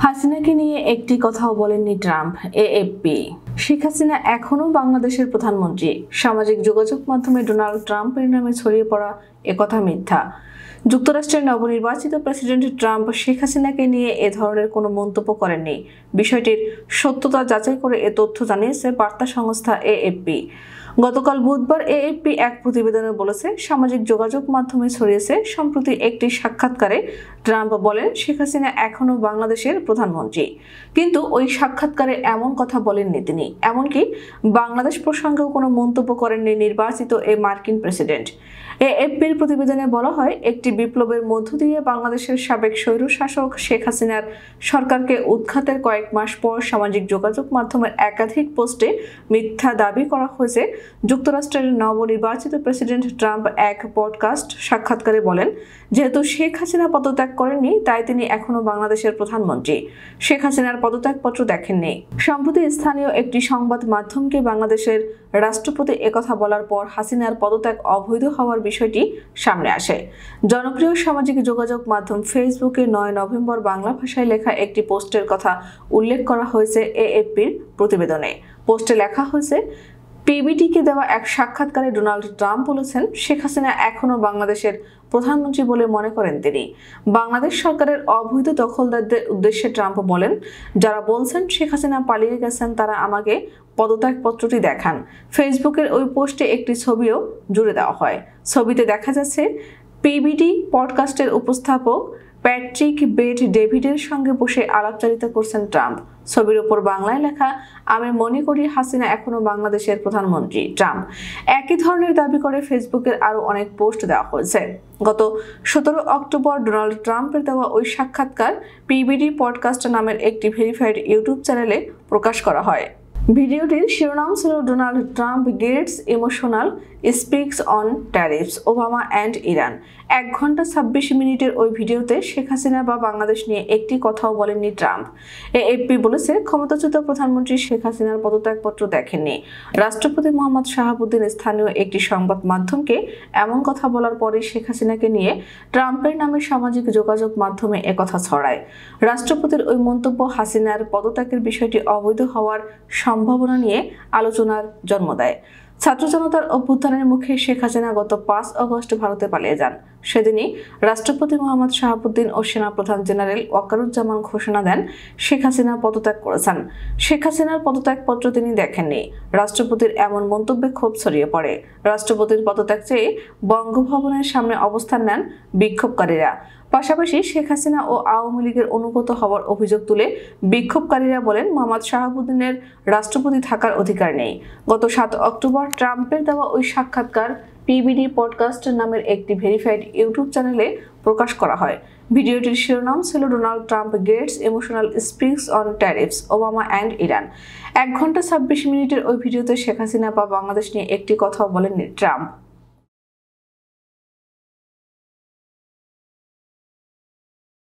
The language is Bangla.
হাসিনাকে নিয়ে একটি কথাও বলেননি ট্রাম্প। এএফপি। শেখ হাসিনা এখনো বাংলাদেশের প্রধানমন্ত্রী। সামাজিক যোগাযোগ মাধ্যমে ডোনাল্ড ট্রাম্পের নামে ছড়িয়ে পড়া একথা মিথ্যা। যুক্তরাষ্ট্রের নবনির্বাচিত প্রেসিডেন্ট ট্রাম্প শেখ হাসিনাকে নিয়ে এ ধরনের কোনো মন্তব্য করেননি। বিষয়টির সত্যতা যাচাই করে এ তথ্য জানিয়েছে বার্তা সংস্থা এএফপি। গতকাল বুধবার এএফপি এক প্রতিবেদনে বলেছে, সামাজিক যোগাযোগ মাধ্যমে ছড়িয়েছে সম্প্রতি একটি সাক্ষাৎকারে ট্রাম্প বলেন শেখ হাসিনা এখনো বাংলাদেশের প্রধানমন্ত্রী। কিন্তু ওই সাক্ষাৎকারে এমন কথা বলেননি তিনি। এমনকি বাংলাদেশ প্রসঙ্গেও কোনো মন্তব্য করেননি নির্বাচিত এই মার্কিন প্রেসিডেন্ট। এএফপির প্রতিবেদনে বলা হয়, একটি বিপ্লবের মধ্য দিয়ে বাংলাদেশের সাবেক স্বৈরশাসক শেখ হাসিনার সরকারকে উৎখাতের কয়েক মাস পর সামাজিক যোগাযোগ মাধ্যমের একাধিক পোস্টে মিথ্যা দাবি করা হয়েছে। যুক্তরাষ্ট্রের নবনির্বাচিত প্রেসিডেন্ট ট্রাম্প এক পডকাস্ট সাক্ষাৎকারে বলেন, যেহেতু শেখ হাসিনা পদত্যাগ করেননি তাই তিনি এখনো বাংলাদেশের প্রধানমন্ত্রী। শেখ হাসিনার পদত্যাগপত্র দেখেননি। সম্প্রতি স্থানীয় একটি সংবাদ মাধ্যমকে বাংলাদেশের রাষ্ট্রপতি একথা বলার পর হাসিনার পদত্যাগ অবৈধ হওয়ার বিষয়টি সামনে আসে। জনপ্রিয় সামাজিক যোগাযোগ মাধ্যম ফেসবুকে 9 নভেম্বর বাংলা ভাষায় লেখা একটি পোস্টের কথা উল্লেখ করা হয়েছে এএফপির প্রতিবেদনে। পোস্টে লেখা হয়েছে, পিবিটিকে দেওয়া এক সাক্ষাৎকারে ডোনাল্ড ট্রাম্প বলেছেন শেখ হাসিনা এখনো বাংলাদেশের প্রধানমন্ত্রী বলে মনে করেন তিনি। বাংলাদেশ সরকারের অবৈধ দখলদারদের উদ্দেশ্যে ট্রাম্প বলেন, যারা বলছেন শেখ হাসিনা পালিয়ে গেছেন তারা আমাকে পদত্যাগপত্রটি দেখান। ফেসবুকের ওই পোস্টে একটি ছবিও জুড়ে দেওয়া হয়। ছবিতে দেখা যাচ্ছে পিবিটি পডকাস্টের উপস্থাপক প্যাট্রিক বেট ডেভিডের সঙ্গে বসে আলাপচারিতা করছেন ট্রাম্প। ছবির উপর বাংলায় লেখা, আমি মনে করি হাসিনা এখনো বাংলাদেশের প্রধানমন্ত্রী। ট্রাম্প একই ধরনের দাবি করে ফেসবুকের আরো অনেক পোস্ট দেওয়া হয়েছে। গত 17 অক্টোবর ডোনাল্ড ট্রাম্পের দেওয়া ওই সাক্ষাৎকার পিবিডি পডকাস্ট নামের একটি ভেরিফাইড ইউটিউব চ্যানেলে প্রকাশ করা হয়। ভিডিওটির শিরোনাম ছিল Donald Trump gets emotional speaks on tariffs Obama and Iran. 1 ঘন্টা 26 মিনিটের ওই ভিডিওতে শেখ হাসিনা বা বাংলাদেশ নিয়ে একটি কথাও বলেননি ট্রাম্প। এএফপি বলেছে, ক্ষমতাচ্যুত প্রধানমন্ত্রী শেখ হাসিনার পদত্যাগপত্র দেখেননি। রাষ্ট্রপতি মোহাম্মদ শাহাবুদ্দিন স্থানীয় একটি সংবাদ মাধ্যমকে এমন কথা বলার পরে শেখ হাসিনাকে নিয়ে ট্রাম্পের নামে সামাজিক যোগাযোগ মাধ্যমে একথা ছড়ায়। রাষ্ট্রপতির ওই মন্তব্য হাসিনার পদত্যাগের বিষয়টি অবৈধ হওয়ার সম্ভাবনা নিয়ে আলোচনার জন্ম দেয়। ছাত্র জনতার অভ্যুত্থানের মুখে শেখ হাসিনা গত 5 আগস্ট ভারতে পালিয়ে যান। সেদিনই রাষ্ট্রপতি মোহাম্মদ শাহাবুদ্দিন ও সেনাপ্রধান জেনারেল ওয়াকারুজ্জামান ঘোষণা দেন শেখ হাসিনা পদত্যাগ করেছেন। শেখ হাসিনার পদত্যাগপত্র তিনি দেখেননি। রাষ্ট্রপতির এমন মন্তব্যে ক্ষোভ ছড়িয়ে পড়ে। রাষ্ট্রপতির পদত্যাগ চেয়ে বঙ্গভবনের সামনে অবস্থান নেন বিক্ষোভকারীরা। পাশাপাশি শেখ হাসিনা ও আওয়ামী লীগের অনুগত হওয়ার অভিযোগ তুলে বিক্ষোভকারীরা বলেন, মোহাম্মদ শাহাবুদ্দিনের রাষ্ট্রপতি থাকার অধিকার নেই। গত 7 অক্টোবর ট্রাম্পের দেওয়া ওই সাক্ষাৎকার পিবিডি পডকাস্ট নামের একটি ভেরিফাইড ইউটিউব চ্যানেলে প্রকাশ করা হয়। ভিডিওটির শিরোনাম ছিল Donald Trump gets emotional speaks on tariffs Obama and Iran. 1 ঘন্টা 26 মিনিটের ওই ভিডিওতে শেখ হাসিনা বা বাংলাদেশ নিয়ে একটি কথাও বলেননি ট্রাম্প।